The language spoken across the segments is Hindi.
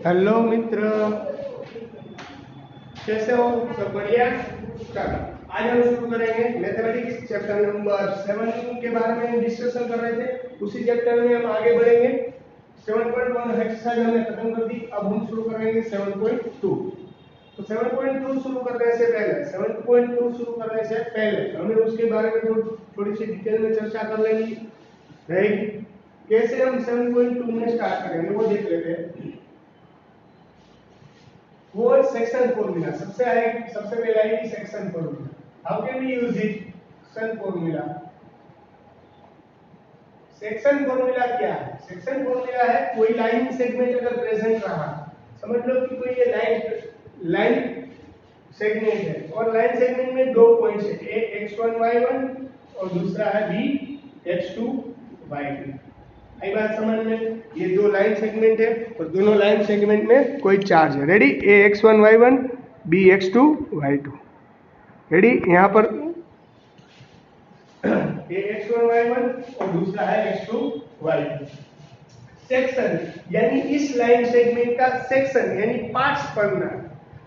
हेलो मित्र, कैसे हो? सब बढ़िया। चलो आज हम शुरू करेंगे मैथमेटिक्स चैप्टर नंबर 7 के बारे में डिस्कशन कर रहे थे। उसी चैप्टर में हम आगे बढ़ेंगे। 7.1 एक्सरसाइज हमने खत्म कर दी। अब हम शुरू करेंगे 7.2। तो 7.2 शुरू करने से पहले हमें उसके बारे में थोड़ी सी डिटेल में चर्चा कर लेनी रहेगी। कैसे हम 7.2 में स्टार्ट करेंगे वो देख लेते हैं। वो सेक्शन फॉर्मूला सबसे पहले आएगी section formula. How can we use it? Section formula क्या है? सेक्शन फॉर्मूला है कोई लाइन सेगमेंट अगर प्रेजेंट रहा, समझ लो कि कोई ये लाइन सेगमेंट है और लाइन सेगमेंट में दो पॉइंट्स है, एक x1 y1 और दूसरा है b x2 y2। आई बात समझ में? ये दो लाइन सेगमेंट है और दोनों लाइन सेगमेंट में कोई चार्ज है। Ready? a x1 y1 b x2 y2। Ready? यहाँ पर a x1 y1 और दूसरा है x2 y2। सेक्शन यानी इस लाइन सेगमेंट का सेक्शन यानी पार्ट्स पढ़ना है,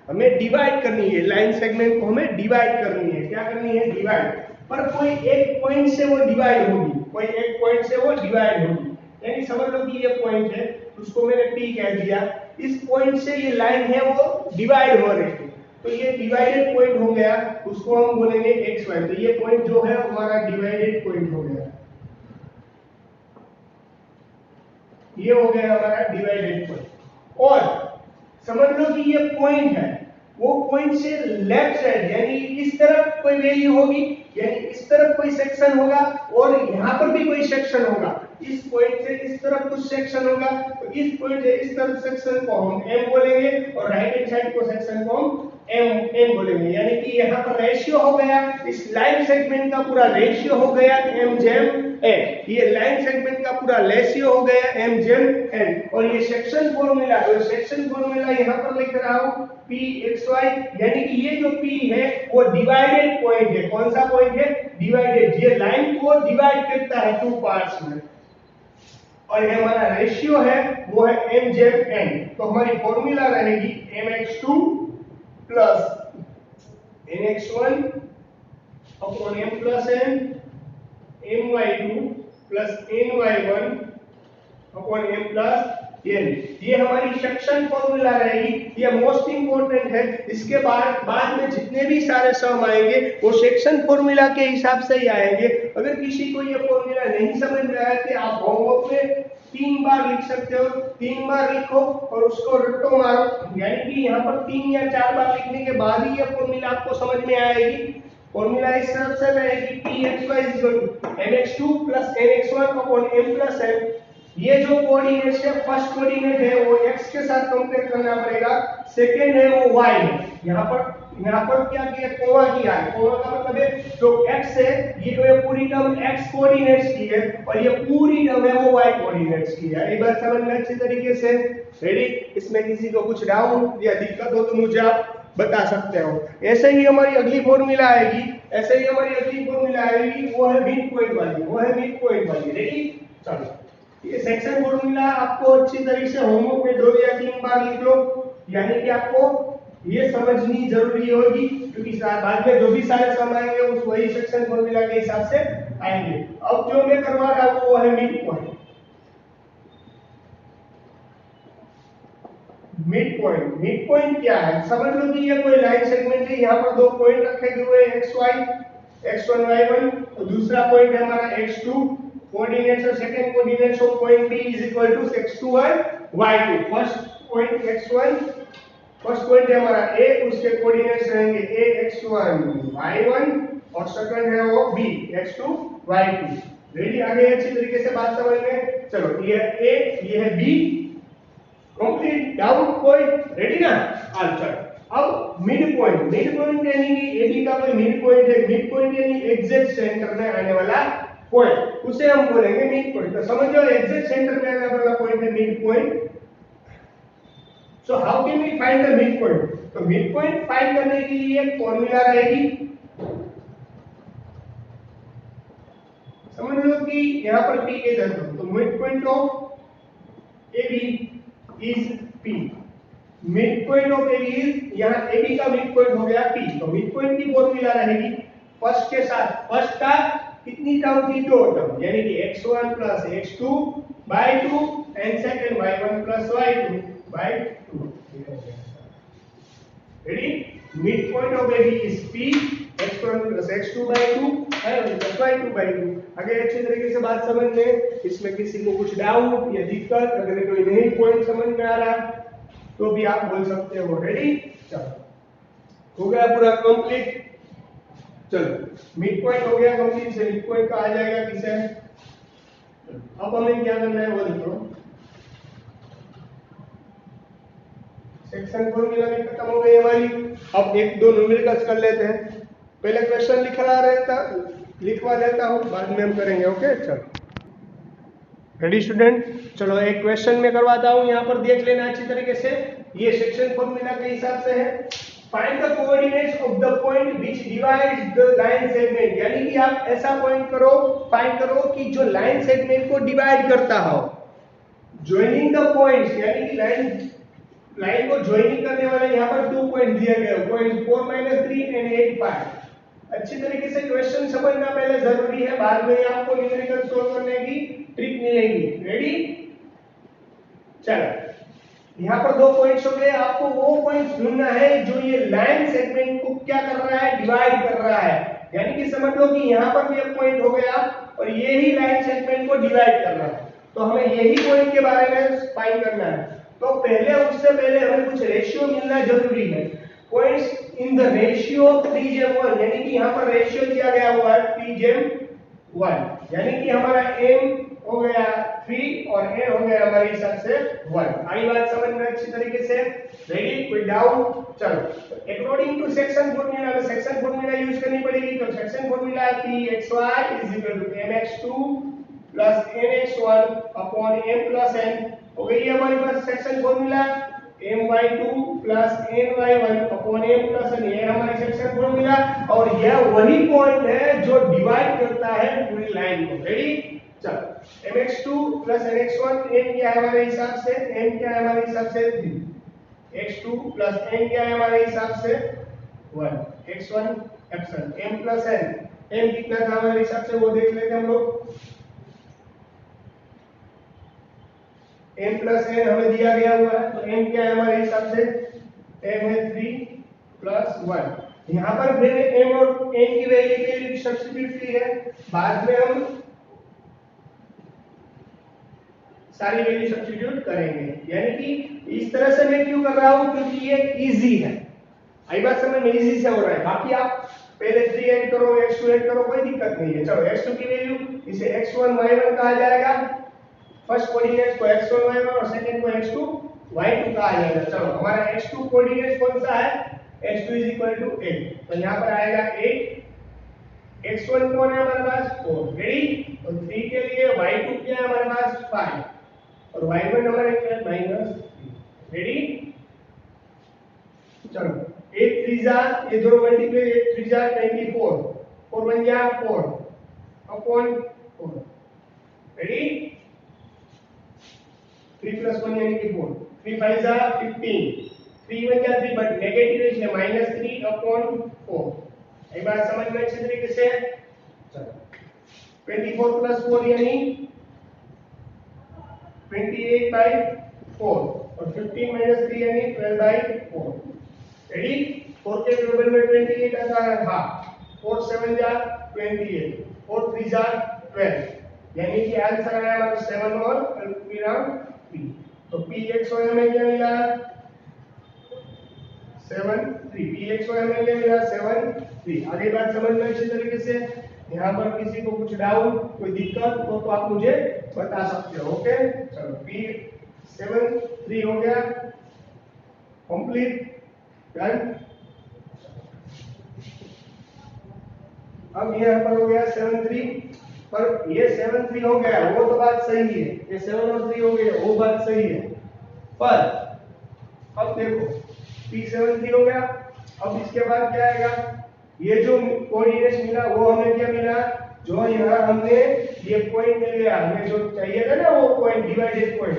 हमें डिवाइड करनी है। लाइन सेगमेंट को हमें डिवाइड करनी है। क्या करनी है? डिवाइड। पर कोई एक पॉइंट से वो डिवाइड होगी, यानी समझ लो कि ये पॉइंट है, उसको मैंने P कह दिया। इस पॉइंट से ये लाइन है वो डिवाइड हो रही है, तो ये डिवाइडेड पॉइंट हो गया, उसको हम बोलेंगे XY। तो ये पॉइंट जो है हमारा डिवाइडेड पॉइंट हो गया। ये हो गया हमारा डिवाइडेड पॉइंट। और समझ लो कि ये पॉइंट है, वो पॉइंट से लेफ्ट साइड यानी इस तरफ कोई वैल्यू होगी, यानी इस तरफ कोई सेक्शन होगा और यहाँ पर भी कोई सेक्शन होगा। इस पॉइंट से इस तरफ कुछ सेक्शन होगा, तो इस पॉइंट से इस तरफ सेक्शन को हम M बोलेंगे और राइट हैंड साइड को सेक्शन को हम M बोलेंगे। यानी कि यहाँ पर रेशियो हो गया, इस लाइन सेगमेंट का पूरा रेशियो हो गया M जेम N। ये लाइन सेगमेंट का पूरा रेशियो हो गया M जेम N। और ये सेक्शन फॉर्मूला, तो सेक्शन फॉर्मूला यहाँ पर लिख रहा हूँ Pxy, यानी कि ये जो P है वो डिवाइडेड पॉइंट है। कौन सा पॉइंट है? डिवाइडेड। ये लाइन को डिवाइड करता है टू पार्ट्स में, और ये हमारा रेशियो है वो है M जेम N। तो हमारी फॉर्मूला रहेगी mx2 plus nx1 upon m plus n, my2 plus ny1 upon m plus n। ये हमारी सेक्शन फॉर्मूला रहेगी। ये मोस्ट इंपोर्टेंट है। इसके बाद में जितने भी सारे सम आएंगे वो सेक्शन फॉर्मूला के हिसाब से ही आएंगे। अगर किसी को ये फॉर्मूला नहीं समझ में आया तो आप होमवर्क में 3 बार लिख सकते हो। 3 बार लिखो और उसको रट्टो मारो, यानी कि यहाँ पर 3 या 4 बार लिखने के बाद ही ये फॉर्मूला आपको समझ में आएगी। फॉर्मूला इस तरह से रहेगी Pxy mx2 plus nx1 upon m plus n। ये जो कोऑर्डिनेट्स है, फर्स्ट कोऑर्डिनेट है वो x के साथ कंपेयर करना पड़ेगा, सेकंड है वो y है। यहाँ पर क्या किया? कोमा किया है। कोमा का मतलब है जो x है ये पूरी टर्म x कोऑर्डिनेट्स की है और ये पूरी टर्म है वो y कोऑर्डिनेट्स की है। एक बार समझ में अच्छी तरीके से? रेडी? इसमें किसी को कुछ डाउट या दिक्कत हो तो मुझे आप बता सकते हो। ऐसे ही हमारी अगली फॉर्मूला आएगी, वो है मिड पॉइंट वाली। रेडी? चलो, ये सेक्शन फॉर्मूला आपको अच्छी तरीके से होमवर्क में 2 या 3 बार लिख लो, यानी कि आपको ये समझनी जरूरी होगी, क्योंकि बाद में जो भी सारे सम आएंगे उस वही सेक्शन फॉर्मूला के हिसाब से आएंगे। अब जो मैं करवा रहा हूं वो है मिड पॉइंट। मिड पॉइंट क्या है? समझ लो कि ये कोई लाइन सेगमेंट है, यहाँ पर दो पॉइंट रखे हुए हैं x1 y1 और दूसरा पॉइंट है हमारा x2। कोऑर्डिनेट्स और second coordinates of point P is equal to x2 और y2। फर्स्ट पॉइंट है हमारा A, उसके कोऑर्डिनेट्स रहेंगे a x1 y1 और सेकंड है वो B x2 y2। रेडी? आगे अच्छी तरीके से बात समझ में? चलो, ये है A, ये है B। कंप्लीट? डाउट कोई? रेडी ना? चलो, अब मिड पॉइंट यानी कि AB का कोई मिड पॉइंट है। मिड पॉइंट यानी एग्जैक्ट सेंटर में आने वाला पॉइंट, उसे हम बोलेंगे मिड पॉइंट। तो समझ लो एग्जैक्ट सेंटर में आने वाला पॉइंट है mid point. So how can we find the mid point? तो मिड पॉइंट फाइंड करने के लिए एक फॉर्मूला रहेगी। समझ लो कि यहाँ पर P के दर, तो mid point of AB is P। Mid point of A is, यहाँ ए बी का मिड पॉइंट हो गया पी, तो मिड पॉइंट की फॉर्मूला रहेगी फर्स्ट के साथ, फर्स्ट का कितनी टर्म थी, 2 टर्म, यानी कि x1 plus x2 by 2 and second y1 plus y2 by 2। Ready, mid point of A B is p, x1 plus x2 by 2 है प्लस y2 बाय 2। अगर अच्छी तरीके से बात समझ में, इसमें किसी को कुछ डाउट या दिक्कत, अगर कोई नहीं पॉइंट समझ में आ रहा तो भी आप बोल सकते हो। रेडी, चलो हो गया पूरा कंप्लीट। चलो मिड पॉइंट हो गया कंप्लीट, से मिड पॉइंट का आ जाएगा किसे, अब हमें क्या करना है वो देखो। सेक्शन फॉर्मूला भी खत्म हो गई हमारी, अब एक दो न्यूमेरिकल्स कर लेते हैं। पहले क्वेश्चन लिखवा देता हूँ, बाद में हम करेंगे। ओके चलो रेडी स्टूडेंट, चलो एक क्वेश्चन में करवाता हूँ, यहाँ पर देख लेना अच्छी तरीके से। ये सेक्शन फॉर्मूला के हिसाब से है, find the coordinates of the point which divides the line segment, यानी कि आप ऐसा पॉइंट करो, फाइंड करो कि जो लाइन सेगमेंट को डिवाइड करता हो। ज्वाइनिंग द पॉइंट्स, यानी कि लाइन को ज्वाइनिंग करने वाले यहाँ पर 2 पॉइंट दिए गए, पॉइंट 4 - 3 एंड 8 5। अच्छी तरीके से क्वेश्चन समझना पहले जरूरी है, बाद में आपको न्यूमेरिकल सॉल्व करने की ट्रिक मिलेगी। रेडी, चलो यहाँ पर 2 पॉइंट्स हो गए, आपको वो पॉइंट्स ढूंढना है जो ये लाइन सेगमेंट को क्या कर रहा है, डिवाइड कर रहा है। यानी कि समझ लो कि यहाँ पर भी एक पॉइंट हो गया और ये ही लाइन सेगमेंट को डिवाइड कर रहा है, तो हमें यही पॉइंट के बारे में फाइंड करना है। तो उससे पहले हमें कुछ रेशियो मिलना जरूरी है। पॉइंट्स इन द रेशियो 3:1, यानी कि यहाँ पर रेशियो दिया गया हुआ है 3:1, यानी कि हमारा m हो गया 3 और n हो गया हमारे हिसाब से 1। आई बात समझ में अच्छी तरीके से? रेडी, कोई डाउट? चलो अकॉर्डिंग टू सेक्शन फॉर्मूला, में सेक्शन फॉर्मूला यूज करनी पड़ेगी। तो section formula pxy = mx2 nx1 m + n हो गई है हमारे पास section formula. my2 ny1 m + n, ये हमारी सेक्शन फॉर्मूला, और यह वही पॉइंट है जो डिवाइड करता है पूरी लाइन को। रेडी, चलो mx2 nx1, n क्या है हमारे हिसाब से, n क्या है हमारे हिसाब से 3, x2 n क्या है हमारे हिसाब से 1, x1 epsilon m + n, n कितना था हमारे हिसाब से वो देख लेते हैं हम लोग। m + n हमें दिया गया हुआ है, तो m क्या है हमारे हिसाब से, m है 3 + 1। यहाँ पर मैंने m और n की वैल्यू के लिए सब्स्टिट्यूट की है, बाद में हम सारी वैल्यू सब्स्टिट्यूट करेंगे। यानी कि इस तरह से मैं क्यों कर रहा हूं, क्योंकि ये इजी है। आई बात समझ में, इजी से हो रहा है। बाकी आप पहले 3 ऐड करो, x2 ऐड करो, कोई दिक्कत नहीं है। चलो x2 की वैल्यू, इसे x1 y1 कहा जाएगा, फर्स्ट कोऑर्डिनेट को x1 y1 और सेकंड को x2 y2 कहा जाएगा। चलो हमारा x2 कोऑर्डिनेट कौन सा है, x2 = 8, तो यहाँ पर आएगा 8, x1 कौन है हमारे पास 4। रेडी, तो 3 के लिए y2 क्या है हमारे पास 5 और y1 हमारे क्या है -3। रेडी, चलो 8 3 जा, ये दोनों मल्टीप्लाई, 8 3 जा 24, 4 1 जा 4 अपॉन 4। रेडी, 3 + 1 यानी कि 4, 3 5 जा 15, 3 1 जा 3, बट नेगेटिव है इसलिए -3 अपॉन 4। एक बात समझ में अच्छे तरीके से? चलो 24 + 4 यानी 28/4 और 15 - 3 यानी 12/4। रेडी, 4 के टेबल में 28 आता है, हां 4 7 जा 28, 4 3 जा 12, यानी कि आंसर आया हमारा 7 और अल्पविराम p। तो pxy हमें क्या मिला 7 3, pxy हमें क्या मिला 7 3। आगे बात समझ में अच्छी तरीके से? यहाँ पर किसी को कुछ डाउट, कोई दिक्कत हो तो आप मुझे बता सकते हो। ओके, चलो p 7 3 हो गया कंप्लीट, डन। अब यहाँ पर हो गया 7 3, पर ये 7 3 हो गया वो तो बात सही है, ये 7 और 3 हो गए वो बात सही है, पर अब देखो p7 3 हो गया। अब इसके बाद क्या आएगा, ये जो कोऑर्डिनेट्स मिला वो हमें क्या मिला, जो यहाँ हमने ये पॉइंट मिल गया, हमें जो चाहिए था ना वो पॉइंट, डिवाइडेड पॉइंट,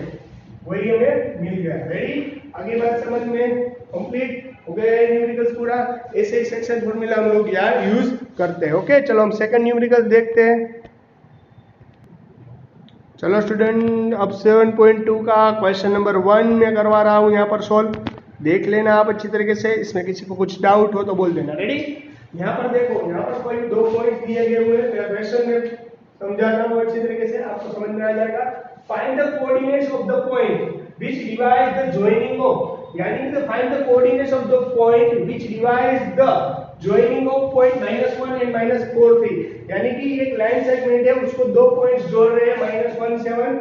वही हमें मिल गया। रेडी, आगे बात समझ में कंप्लीट हो गया न्यूमेरिकल्स पूरा। ऐसे ही सेक्शन फॉर्मूला हम लोग यार यूज करते हैं। ओके, चलो हम सेकंड न्यूमेरिकल्स देखते हैं। चलो स्टूडेंट, अब 7.2 का क्वेश्चन नंबर 1 में करवा रहा हूँ यहाँ पर सॉल्व, देख लेना आप अच्छी तरीके से। इसमें किसी को कुछ डाउट हो तो बोल देना। रेडी, यहाँ पर देखो, यहाँ पर कोई 2 पॉइंट दिए गए हुए हैं। क्वेश्चन में समझा रहा हूँ अच्छी तरीके से, आपको समझ में आ जाएगा। Find the coordinates of the point which divide the joining of, यानी कि find the coordinates of the point which divide the joining of point -1 and -4 3, यानी कि एक लाइन सेगमेंट है, उसको 2 पॉइंट्स जोड़ रहे हैं -1 7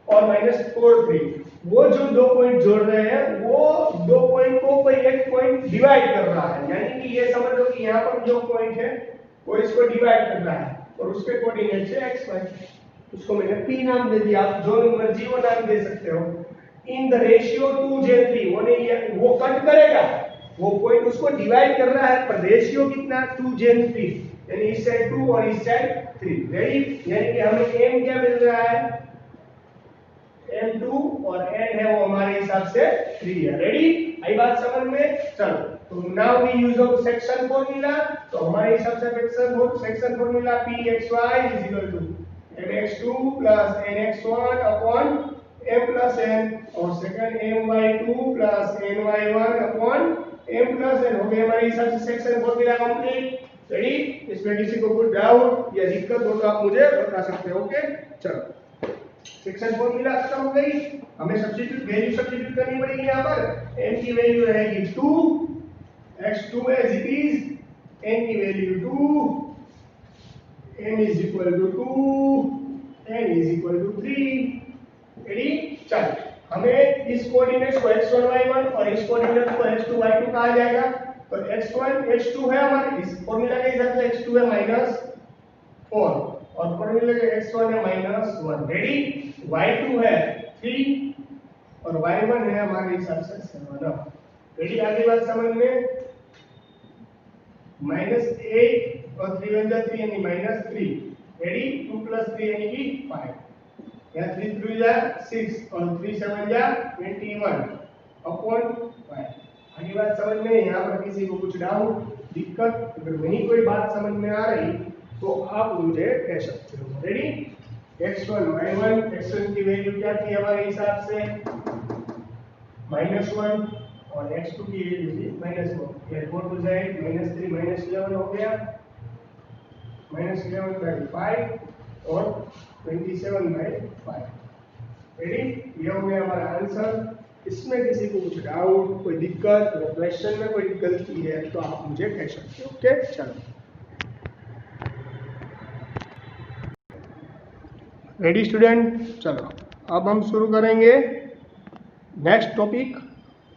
और -4 3। वो जो 2 पॉइंट जोड़ रहे हैं वो 2 पॉइंट को कोई एक पॉइंट डिवाइड कर रहा है, यानी कि ये समझ लो कि यहाँ पर जो पॉइंट है वो इसको डिवाइड कर रहा है और उसके कोऑर्डिनेट है x y। उसको मैंने p नाम दे दिया, आप जो मर्जी वो नाम दे सकते हो। इन द रेशियो 2:3, वो कट करेगा, वो पॉइंट उसको डिवाइड कर रहा है, पर रेशियो कितना 2:3, यानी इस साइड 2 और इस साइड 3। रेडी, यानी कि हमें m क्या मिल रहा है, m2 और n है वो हमारे हिसाब से 3 है। रेडी, आई बात समझ में? चलो, तो now we use of section formula. तो हमारे हिसाब से section formula pxy mx2 nx1 upon m plus n, और second my2 ny1 upon m plus n हो गया हमारे हिसाब से सेक्शन फॉर्मूला कंप्लीट। रेडी, इसमें किसी को कुछ डाउट या दिक्कत हो तो आप मुझे बता सकते हो। ओके, चलो सेक्शन फॉर्मूला खत्म हो गई, हमें वैल्यू सब्स्टिट्यूट करनी पड़ेगी। यहाँ पर n की वैल्यू रहेगी 2, x2 as it is, n की value 2, n is equal to 2, n is equal to 3। Ready, चल हमें इस कोऑर्डिनेट्स को x1 y1 और इस कोऑर्डिनेट को x2 y2 कहा जाएगा। तो x1 x2 है हमारे, इस फॉर्मूला के हिसाब से x2 है -4 और फॉर्मूला के x1 है -1। रेडी, y2 है 3 और y1 है हमारे हिसाब से 7। रेडी, आगे बात समझ में? -8 और 3 1 3 यानी -3। रेडी, 2 + 3 यानी कि 5, या 3 3 जा 6 और 3 7 जा 21 अपॉन 5। आगे बात समझ में? यहाँ पर किसी को कुछ डाउट दिक्कत अगर नहीं कोई बात समझ में आ रही तो आप मुझे कह सकते हो। रेडी, x1 y1, x1 की वैल्यू क्या थी हमारे हिसाब से -1 और x2 की वैल्यू थी -4, ये 4 to 8 -3 -11 हो गया, -11/5 और 27/5। रेडी, ये हो गया हमारा आंसर। इसमें किसी को कुछ डाउट, कोई दिक्कत, अगर क्वेश्चन में कोई गलती है तो आप मुझे कह सकते हो। ओके, चलो रेडी स्टूडेंट, चलो अब हम शुरू करेंगे नेक्स्ट टॉपिक,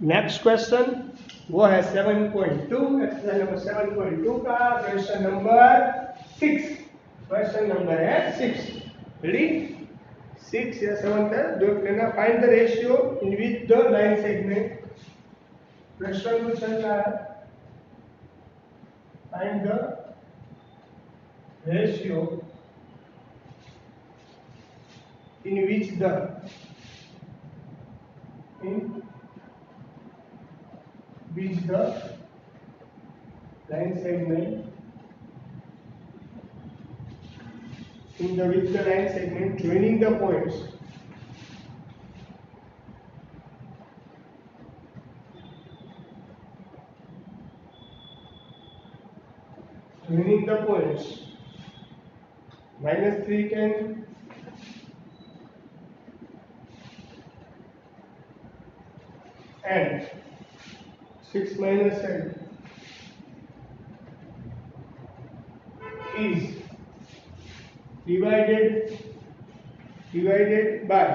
नेक्स्ट क्वेश्चन। वो है 7.2, एक्सरसाइज नंबर 7.2 का क्वेश्चन नंबर 6। क्वेश्चन नंबर है 6। रेडी, 6 या 7 है जो लेना। Find the ratio in which the line segment, question जो चल रहा है, find the ratio in which the line segment joining the points -3 can and 6 minus n is divided by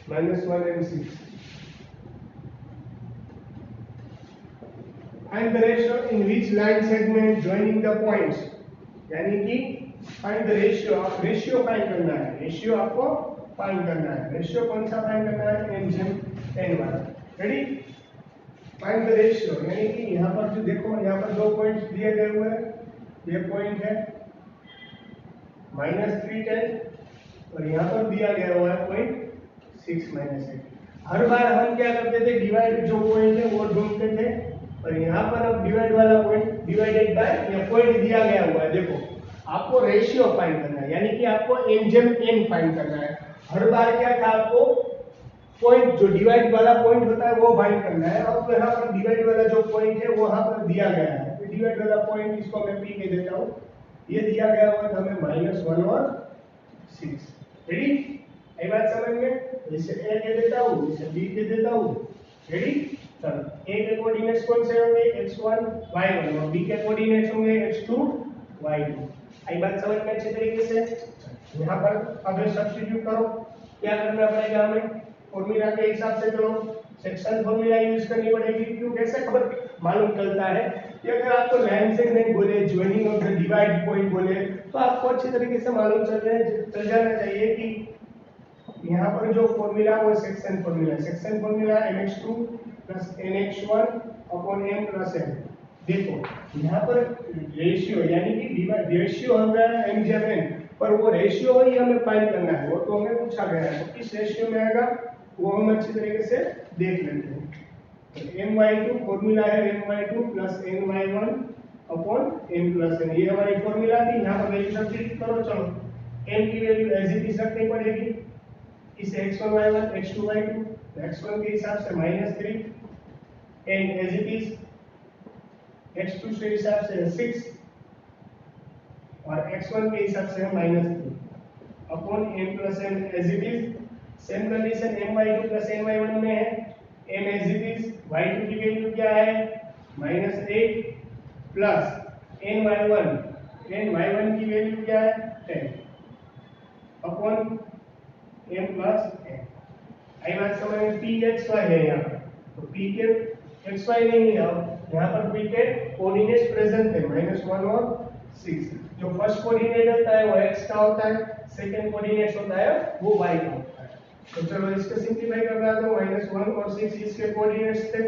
-1 and 6, and the ratio in which line segment joining the points, यानी कि फाइंड द रेशियो, आप रेशियो फाइंड करना है, रेशियो आपको फाइंड करना है। रेशियो कौन सा फाइंड करना है? n/n1। Ready, find the ratio, यानी कि यहाँ पर जो देखो, यहाँ पर 2 पॉइंट्स दिए गए हुए हैं, ये पॉइंट है -310 और यहाँ पर दिया गया हुआ है पॉइंट 6 -8। हर बार हम क्या करते थे, डिवाइड जो पॉइंट है वो ढूंढते थे, और यहाँ पर अब डिवाइड वाला पॉइंट डिवाइडेड बाय या पॉइंट दिया गया हुआ है। देखो आपको रेशियो फाइंड करना है, यानी कि आपको n जेम n फाइंड करना है। हर बार क्या था, आपको पॉइंट जो डिवाइड वाला पॉइंट होता है वो फाइंड करना है। और यहाँ पर डिवाइड वाला जो पॉइंट है वो यहाँ पर दिया गया है, तो डिवाइड वाला पॉइंट इसको मैं p के देता हूँ। ये दिया गया हुआ था हमें -1 और 6। रेडी, ये बात समझ में। इसे a के देता हूँ, इसे b के देता हूँ। रेडी, चलो a के कोऑर्डिनेट्स कौन से होंगे, x1 y1, और b के कोऑर्डिनेट्स होंगे x2 y2। आई बात समझ में अच्छे तरीके से। यहाँ पर अब सब्स्टिट्यूट करो, क्या करना पड़ेगा हमें, फॉर्मूला के हिसाब से चलो सेक्शन फॉर्मूला यूज करनी पड़ेगी। क्यों, कैसे खबर मालूम चलता है कि अगर आपको लाइन से नहीं बोले, joining of the divide point बोले, तो आपको अच्छी तरीके से मालूम चल जाना चाहिए कि यहाँ पर जो फॉर्मूला वो सेक्शन फॉर्मूला है। Section formula mx2 plus nx1 upon m plus n। देखो यहाँ पर रेशियो यानी कि डिवाइड रेशियो हो गया m जेम n, पर वो रेशियो ही हमें फाइंड करना है, वो तो हमें पूछा गया है। तो किस रेशियो में आएगा वो हम अच्छी तरीके से देख लेते हैं। तो my2 फॉर्मूला है my2 plus ny1 upon m plus n, ये हमारी फॉर्मूला थी। यहाँ पर वैल्यू सब्स्टिट्यूट करो। चलो m की वैल्यू एज इट इज रखनी पड़ेगी, इसे x1 y1 x2 y2, x1 के हिसाब से -3 n as it is, x2 के हिसाब से 6 और x1 के हिसाब से -3 upon m plus n as it is. Same condition my2 plus my1 में है, m as it is, y2 की वैल्यू क्या है -8 प्लस ny1, ny1 की वैल्यू क्या है 10 अपॉन m प्लस n। आई बात समझ में। p x y है यहाँ पर, तो p के x y नहीं है, अब यहाँ पर p के कोऑर्डिनेट्स प्रेजेंट है -1 और 6। जो फर्स्ट कोऑर्डिनेट होता है वो x का होता है, सेकंड कोऑर्डिनेट्स होता है वो y का होता है। तो चलो इसको सिंपलीफाई कर रहा हूं, -1 और 6 इसके कोऑर्डिनेट्स थे,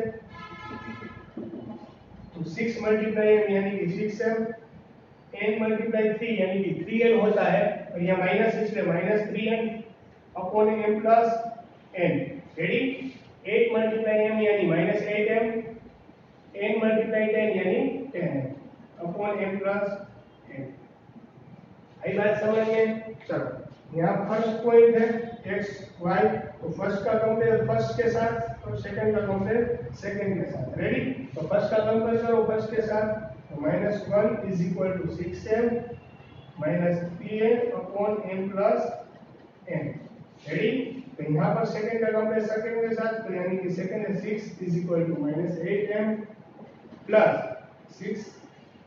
तो 6 मल्टीप्लाई यानी कि 6m, n मल्टीप्लाई 3 यानी कि 3n होता है, और यहाँ माइनस इसलिए -3n upon m plus n। Ready, 8 multiply m यानी -8m, n मल्टीप्लाई 10 यानी 10 अपॉन m प्लस n। आई बात समझ में। चलो यहाँ फर्स्ट पॉइंट है x y, तो फर्स्ट का कंपेयर फर्स्ट के साथ और सेकंड का कंपेयर सेकंड के साथ। रेडी, तो फर्स्ट का कंपेयर करो फर्स्ट के साथ, तो -1 is equal to 6m -3n upon m plus n। Ready, तो यहाँ पर सेकंड का कंपेयर सेकंड के साथ, तो यानी कि सेकंड है 6 is equal to -8m plus 6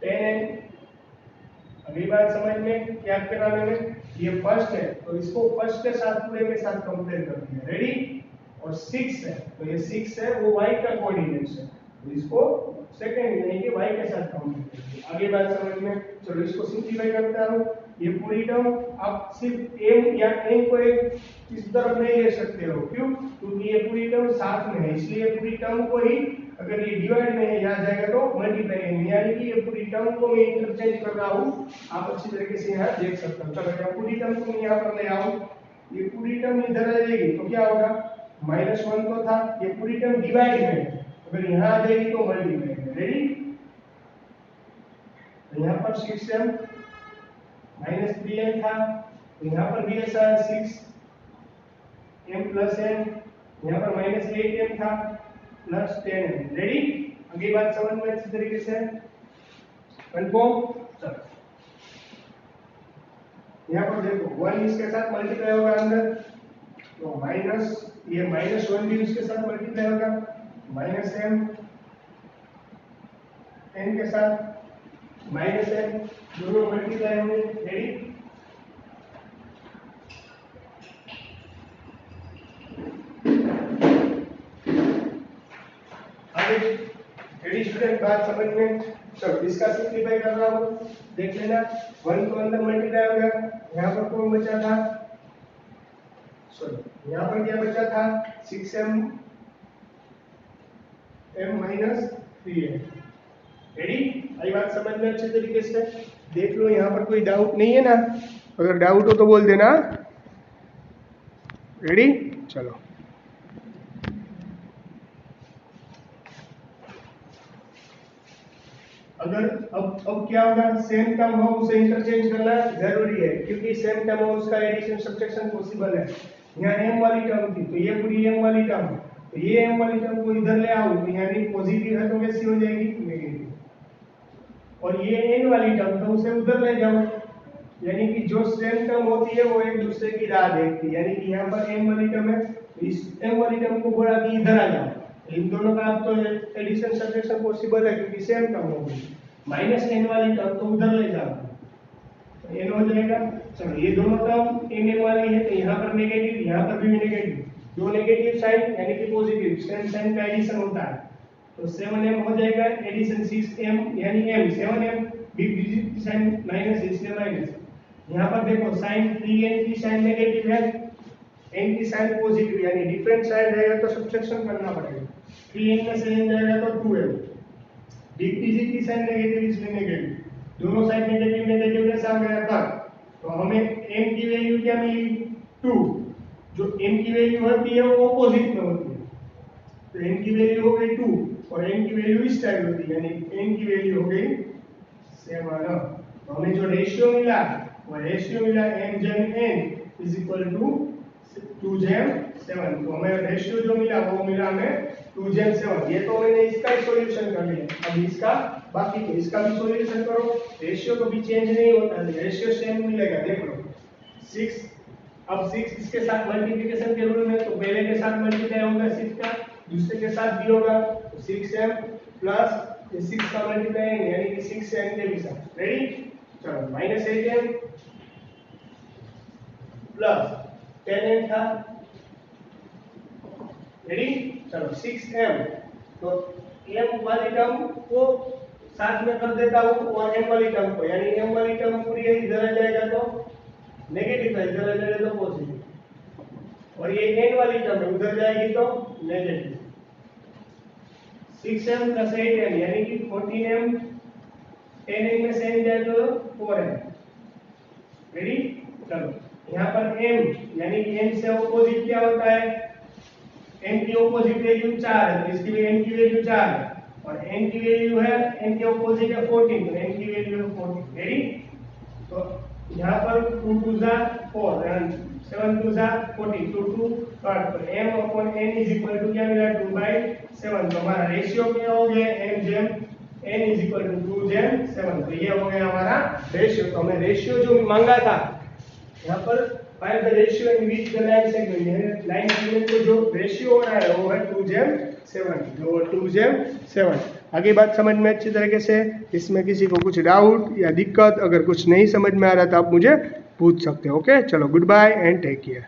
10n। अगली बात समझ में, क्या करा मैंने, ये फर्स्ट है तो इसको फर्स्ट के साथ पूरे के साथ कंपेयर कर दिया। रेडी, और 6 है तो ये 6 है वो y का कोऑर्डिनेट्स है, तो इसको सेकंड यानी कि y के साथ कंपेयर कर दिया। आगे बात समझ में। चलो इसको सिंपलीफाई करता हूं। ये पूरी टर्म आप सिर्फ m या n को एक इस तरफ नहीं ले सकते हो, क्यों, क्योंकि ये पूरी टर्म साथ में है, इसलिए पूरी टर्म को ही अगर ये डिवाइड में है यहाँ जाएगा तो मल्टीप्लाई में, यानी कि ये पूरी टर्म को मैं इंटरचेंज कर रहा हूँ, आप अच्छी तरीके से यहाँ देख सकते हो। चलो यहाँ पूरी टर्म को मैं यहाँ पर ले आऊँ, ये पूरी टर्म इधर आ जाएगी तो क्या होगा, -1 तो था, ये पूरी टर्म डिवाइड में है, अगर यहाँ आ जाएगी तो मल्टीप्लाई में। रेडी, तो यहाँ पर 6m -3n था, तो यहाँ पर भी ऐसा है 6m प्लस n, यहाँ पर -8m था प्लस 10n। रेडी, अगली बात समझ में अच्छी तरीके से कंफर्म। चलो यहाँ पर देखो 1 इसके साथ मल्टीप्लाई होगा अंदर, तो माइनस ये -1 भी इसके साथ मल्टीप्लाई होगा, -m n के साथ -n दोनों मल्टीप्लाई होंगे। रेडी, रेडी स्टूडेंट, बात समझ में। चलो इसका सिंपलीफाई कर रहा हूँ, देख लेना। 1 तो अंदर मल्टीप्लाई हो गया, यहाँ पर कौन बचा था, सॉरी यहाँ पर क्या बचा था 6m -3n। रेडी, आई बात समझ में अच्छे तरीके से, देख लो यहाँ पर कोई डाउट नहीं है ना। अगर डाउट हो तो बोल देना। रेडी, चलो। अगर अब क्या होगा, सेम टर्म हो उसे इंटरचेंज करना जरूरी है, क्योंकि सेम टर्म हो उसका एडिशन सब्ट्रैक्शन पॉसिबल है। यहाँ m वाली टर्म थी तो ये पूरी m वाली टर्म, तो ये m वाली टर्म को इधर ले आओ तो यानी पॉजिटिव है तो कैसी हो जाएगी, नेगेटिव। और ये n वाली टर्म तो उसे उधर ले जाओ, यानी कि जो सेम टर्म होती है वो एक दूसरे की राह देखती है। यानी कि यहाँ पर m वाली टर्म है, इस m वाली टर्म को बोला कि इधर आ जाओ, इन दोनों का अब तो एडिशन सब्ट्रैक्शन पॉसिबल है क्योंकि सेम टर्म होगी। माइनस n वाली टर्म तो उधर ले जाओ, तो n हो जाएगा। चलो ये दोनों टर्म n वाली है तो यहाँ पर नेगेटिव, यहाँ पर भी नेगेटिव, दो नेगेटिव साइन यानी कि पॉजिटिव, सेम साइन का एडिशन होता है। तो 7m हो जाएगा एडिशन 6m यानी m, 7m बिग डिजिट की साइन माइनस, इसलिए माइनस। यहाँ पर देखो साइन 3n की साइन नेगेटिव है, n की साइन पॉजिटिव, यानी डिफरेंट साइन रहेगा तो सब्ट्रैक्शन करना पड़ेगा। 3n में से n जाएगा तो 2m, बिग डिजिट की साइन नेगेटिव इसलिए नेगेटिव, दोनों साइड नेगेटिव नेगेटिव के साथ गया कट, तो हमें m की वैल्यू क्या मिली 2। जो m की वैल्यू होती है वो अपोजिट में होती है, तो m की वैल्यू हो गई 2 और m की वैल्यू इस टाइप होती है, यानी m की वैल्यू हो गई 7। तो हमें जो रेशियो मिला वो रेशियो मिला m/n इज इक्वल टू 2/7। तो हमें रेशियो जो मिला वो मिला हमें 2/7। ये तो मैंने इसका ही सॉल्यूशन कर लिया, अब इसका बाकी तो इसका भी सॉल्यूशन करो। रेशियो तो भी चेंज नहीं होता है, रेशियो सेम मिलेगा। देख लो 6, अब 6 इसके साथ मल्टीप्लिकेशन के रूल में, तो पहले के साथ मल्टीप्लाई होगा 6 का, दूसरे के साथ भी होगा, तो 6m प्लस 6 का मल्टीप्लाई यानी कि 6m के भी साथ। रेडी, चलो -8m प्लस 10m था। रेडी, चलो 6m, तो m वाली टर्म को साथ में कर देता हूँ और m वाली टर्म को, यानी m वाली टर्म पूरी इधर आ जाएगा तो नेगेटिव है, इधर आ जाएगा तो पॉजिटिव, और ये n वाली टर्म उधर जाएगी तो नेगेटिव। 6m प्लस 8m यानी कि 14m, 10m में से n जाए तो 4m। रेडी, चलो यहाँ पर m यानी कि n से अपोजिट क्या होता है, n की अपोजिट वैल्यू 4 है तो इसकी भी n की वैल्यू 4 है, और n की वैल्यू है, n के अपोजिट है 14 तो n की वैल्यू है 14। रेडी, तो यहाँ पर 2 2 जा 4 एंड 7 2 जा 14, तो 2 कट, तो m/n इज इक्वल टू क्या मिला 2/7। तो हमारा रेशियो क्या हो गया m/n इज इक्वल टू 2/7। तो ये हो गया हमारा रेशियो। तो हमें रेशियो जो मांगा था यहाँ पर find the ratio in which the line segment, line segment को जो रेशियो हो रहा है वो है 2/7, जो 2/7। आगे बात समझ में अच्छी तरीके से, इसमें किसी को कुछ डाउट या दिक्कत, अगर कुछ नहीं समझ में आ रहा तो आप मुझे पूछ सकते हो। ओके, चलो goodbye and take care.